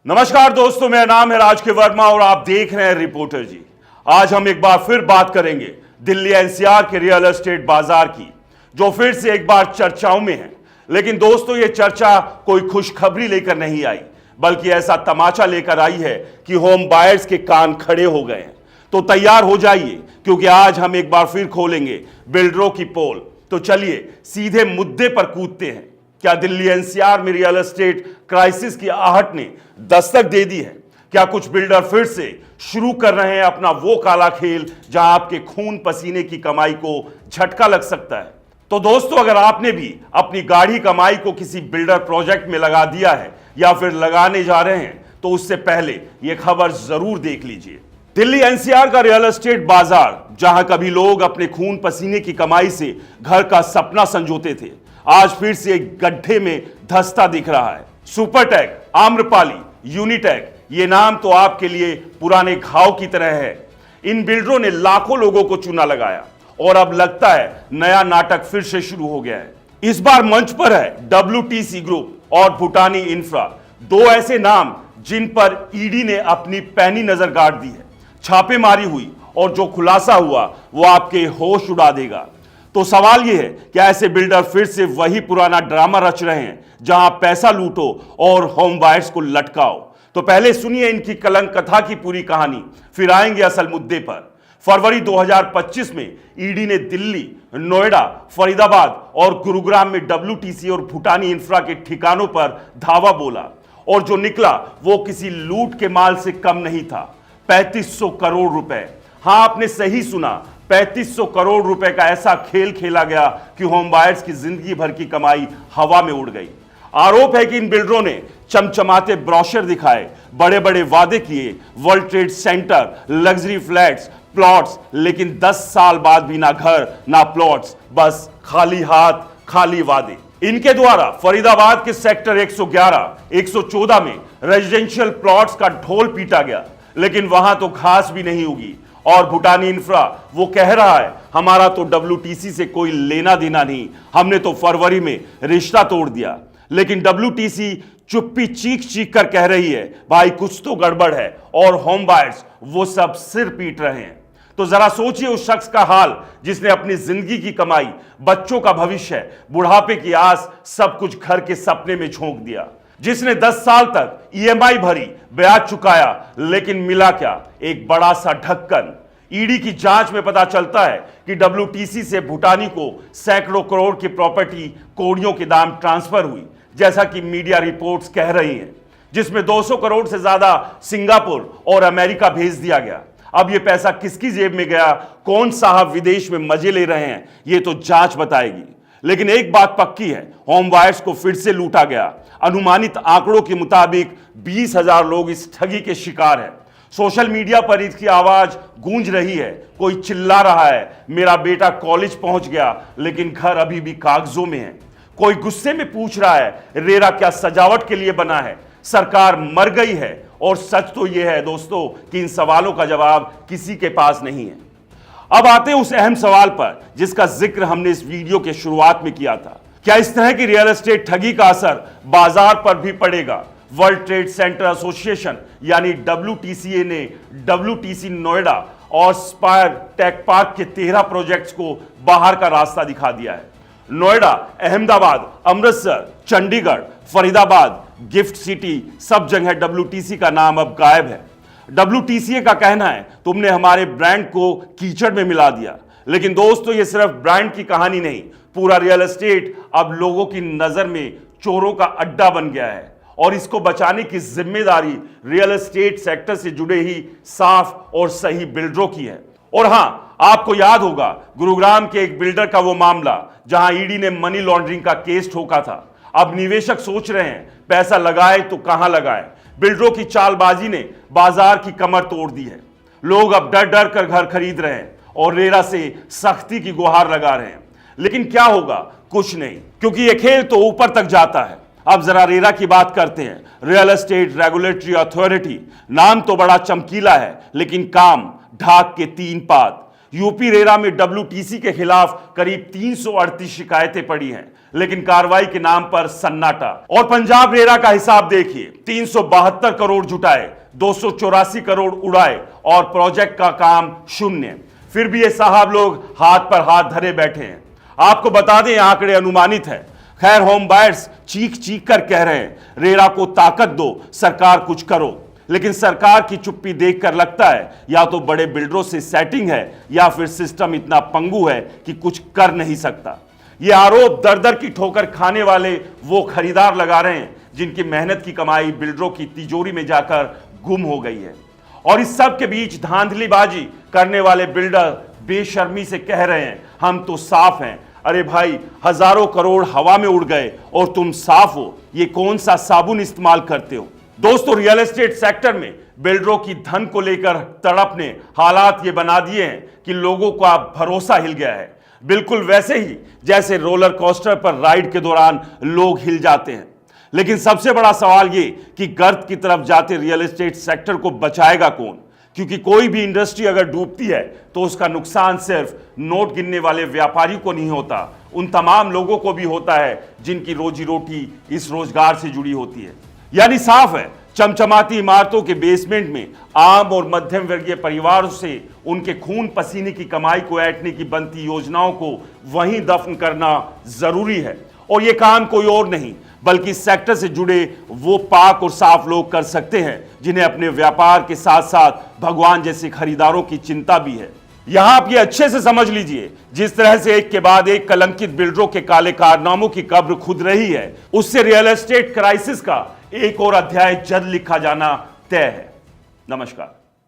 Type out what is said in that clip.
नमस्कार दोस्तों, मेरा नाम है राज के वर्मा और आप देख रहे हैं रिपोर्टर जी। आज हम एक बार फिर बात करेंगे दिल्ली एनसीआर के रियल एस्टेट बाजार की, जो फिर से एक बार चर्चाओं में है। लेकिन दोस्तों, ये चर्चा कोई खुशखबरी लेकर नहीं आई, बल्कि ऐसा तमाचा लेकर आई है कि होम बायर्स के कान खड़े हो गए हैं। तो तैयार हो जाइए, क्योंकि आज हम एक बार फिर खोलेंगे बिल्डरों की पोल। तो चलिए सीधे मुद्दे पर कूदते हैं। क्या दिल्ली एनसीआर में रियल एस्टेट क्राइसिस की आहट ने दस्तक दे दी है? क्या कुछ बिल्डर फिर से शुरू कर रहे हैं अपना वो काला खेल जहां आपके खून पसीने की कमाई को झटका लग सकता है? तो दोस्तों, अगर आपने भी अपनी गाढ़ी कमाई को किसी बिल्डर प्रोजेक्ट में लगा दिया है या फिर लगाने जा रहे हैं, तो उससे पहले यह खबर जरूर देख लीजिए। दिल्ली एनसीआर का रियल एस्टेट बाजार, जहां कभी लोग अपने खून पसीने की कमाई से घर का सपना संजोते थे, आज फिर से एक गड्ढे में धंसता दिख रहा है। सुपरटेक, आम्रपाली, यूनिटेक, ये नाम तो आपके लिए पुराने घाव की तरह है। इन बिल्डरों ने लाखों लोगों को चूना लगाया और अब लगता है नया नाटक फिर से शुरू हो गया है। इस बार मंच पर है WTC ग्रुप और भूटानी इंफ्रा, दो ऐसे नाम जिन पर ईडी ने अपनी पैनी नजर गाड़ दी है। छापेमारी हुई और जो खुलासा हुआ वो आपके होश उड़ा देगा। तो सवाल यह है कि ऐसे बिल्डर फिर से वही पुराना ड्रामा रच रहे हैं, जहां पैसा लूटो और होम बायर्स को लटकाओ। तो पहले सुनिए इनकी कलंक कथा की पूरी कहानी, फिर आएंगे असल मुद्दे पर। फरवरी 2025 में ईडी ने दिल्ली, नोएडा, फरीदाबाद और गुरुग्राम में WTC और भूटानी इंफ्रा के ठिकानों पर धावा बोला, और जो निकला वो किसी लूट के माल से कम नहीं था, 3500 करोड़ रुपए। हां, आपने सही सुना, 3500 करोड़ रुपए का ऐसा खेल खेला गया कि होम बायर्स की जिंदगी भर की कमाई हवा में उड़ गई। आरोप है कि इन बिल्डरों ने चमचमाते ब्रोशर दिखाए, बड़े बड़े वादे किए, world trade centre, luxury flats, plots, लेकिन 10 साल बाद भी ना घर ना प्लॉट्स, बस खाली हाथ, खाली वादे। इनके द्वारा फरीदाबाद के सेक्टर 111, 114 में रेजिडेंशियल प्लॉट्स का ढोल पीटा गया, लेकिन वहां तो घास भी नहीं उगी। और भूटानी इंफ्रा वो कह रहा है, हमारा तो WTC से कोई लेना देना नहीं, हमने तो फरवरी में रिश्ता तोड़ दिया। लेकिन WTC चुप्पी चीख चीख कर कह रही है, भाई कुछ तो गड़बड़ है, और होम बायर्स वो सब सिर पीट रहे हैं। तो जरा सोचिए उस शख्स का हाल जिसने अपनी जिंदगी की कमाई, बच्चों का भविष्य, बुढ़ापे की आस, सब कुछ घर के सपने में झोंक दिया, जिसने 10 साल तक EMI भरी, ब्याज चुकाया, लेकिन मिला क्या? एक बड़ा सा ढक्कन। ईडी की जांच में पता चलता है कि WTC से भूटानी को सैकड़ों करोड़ की प्रॉपर्टी कौड़ियों के दाम ट्रांसफर हुई, जैसा कि मीडिया रिपोर्ट्स कह रही हैं, जिसमें 200 करोड़ से ज्यादा सिंगापुर और अमेरिका भेज दिया गया। अब यह पैसा किसकी जेब में गया, कौन साहब विदेश में मजे ले रहे हैं, यह तो जांच बताएगी। लेकिन एक बात पक्की है, होम बायर्स को फिर से लूटा गया। अनुमानित आंकड़ों के मुताबिक 20,000 लोग इस ठगी के शिकार हैं। सोशल मीडिया पर इसकी आवाज गूंज रही है, कोई चिल्ला रहा है, मेरा बेटा कॉलेज पहुंच गया लेकिन घर अभी भी कागजों में है। कोई गुस्से में पूछ रहा है, रेरा क्या सजावट के लिए बना है? सरकार मर गई है। और सच तो यह है दोस्तों कि इन सवालों का जवाब किसी के पास नहीं है। अब आते हैं उस अहम सवाल पर जिसका जिक्र हमने इस वीडियो के शुरुआत में किया था। क्या इस तरह की रियल एस्टेट ठगी का असर बाजार पर भी पड़ेगा? वर्ल्ड ट्रेड सेंटर एसोसिएशन यानी WTCA ने WTC नोएडा और स्पायर टेक पार्क के 13 प्रोजेक्ट्स को बाहर का रास्ता दिखा दिया है। नोएडा, अहमदाबाद, अमृतसर, चंडीगढ़, फरीदाबाद, गिफ्ट सिटी, सब जगह WTC का नाम अब गायब है। WTCA का कहना है, तुमने हमारे ब्रांड को कीचड़ में मिला दिया। लेकिन दोस्तों, ये सिर्फ ब्रांड की कहानी नहीं, पूरा रियल एस्टेट अब लोगों की नजर में चोरों का अड्डा बन गया है, और इसको बचाने की जिम्मेदारी रियल एस्टेट सेक्टर से जुड़े ही साफ और सही बिल्डरों की है। और हां, आपको याद होगा गुरुग्राम के एक बिल्डर का वो मामला जहां ईडी ने मनी लॉन्ड्रिंग का केस ठोका था। अब निवेशक सोच रहे हैं, पैसा लगाए तो कहां लगाए? बिल्डरों की चालबाजी ने बाजार की कमर तोड़ दी है। लोग अब डर डर कर घर खरीद रहे हैं और रेरा से सख्ती की गुहार लगा रहे हैं। लेकिन क्या होगा? कुछ नहीं, क्योंकि यह खेल तो ऊपर तक जाता है। अब जरा रेरा की बात करते हैं, रियल एस्टेट रेगुलेटरी अथॉरिटी। नाम तो बड़ा चमकीला है, लेकिन काम ढाक के 3 पात। यूपी रेरा में WTC के खिलाफ करीब 338 शिकायतें पड़ी हैं, लेकिन कार्रवाई के नाम पर सन्नाटा। और पंजाब रेरा का हिसाब देखिए, 372 करोड़ जुटाए, 284 करोड़ उड़ाए और प्रोजेक्ट का काम शून्य। फिर भी ये साहब लोग हाथ पर हाथ धरे बैठे हैं। आपको बता दें, आंकड़े अनुमानित है। खैर, होम बायर्स चीख चीख कर कह रहे हैं, रेरा को ताकत दो, सरकार कुछ करो। लेकिन सरकार की चुप्पी देखकर लगता है या तो बड़े बिल्डरों से सेटिंग है या फिर सिस्टम इतना पंगु है कि कुछ कर नहीं सकता। ये आरोप दर दर की ठोकर खाने वाले वो खरीदार लगा रहे हैं जिनकी मेहनत की कमाई बिल्डरों की तिजोरी में जाकर गुम हो गई है। और इस सब के बीच धांधलीबाजी करने वाले बिल्डर बेशर्मी से कह रहे हैं, हम तो साफ हैं। अरे भाई, हजारों करोड़ हवा में उड़ गए और तुम साफ हो। ये कौन सा साबुन इस्तेमाल करते हो? दोस्तों, रियल एस्टेट सेक्टर में बिल्डरों की धन को लेकर तड़प ने हालात ये बना दिए हैं कि लोगों का भरोसा हिल गया है। बिल्कुल वैसे ही जैसे रोलर कोस्टर पर राइड के दौरान लोग हिल जाते हैं। लेकिन सबसे बड़ा सवाल ये कि गर्त की तरफ जाते रियल एस्टेट सेक्टर को बचाएगा कौन? क्योंकि कोई भी इंडस्ट्री अगर डूबती है तो उसका नुकसान सिर्फ नोट गिनने वाले व्यापारी को नहीं होता, उन तमाम लोगों को भी होता है जिनकी रोजी रोटी इस रोजगार से जुड़ी होती है। यानी साफ है, चमचमाती इमारतों के बेसमेंट में आम और मध्यम वर्गीय परिवारों से उनके खून पसीने की कमाई को ऐंठने की बनती योजनाओं को वहीं दफन करना जरूरी है। और ये काम कोई और नहीं बल्कि इस सेक्टर से जुड़े वो पाक और साफ लोग कर सकते हैं जिन्हें अपने व्यापार के साथ साथ भगवान जैसे खरीदारों की चिंता भी है। यहां आप ये अच्छे से समझ लीजिए, जिस तरह से एक के बाद एक कलंकित बिल्डरों के काले कारनामों की कब्र खुद रही है, उससे रियल एस्टेट क्राइसिस का एक और अध्याय जल्द लिखा जाना तय है। नमस्कार।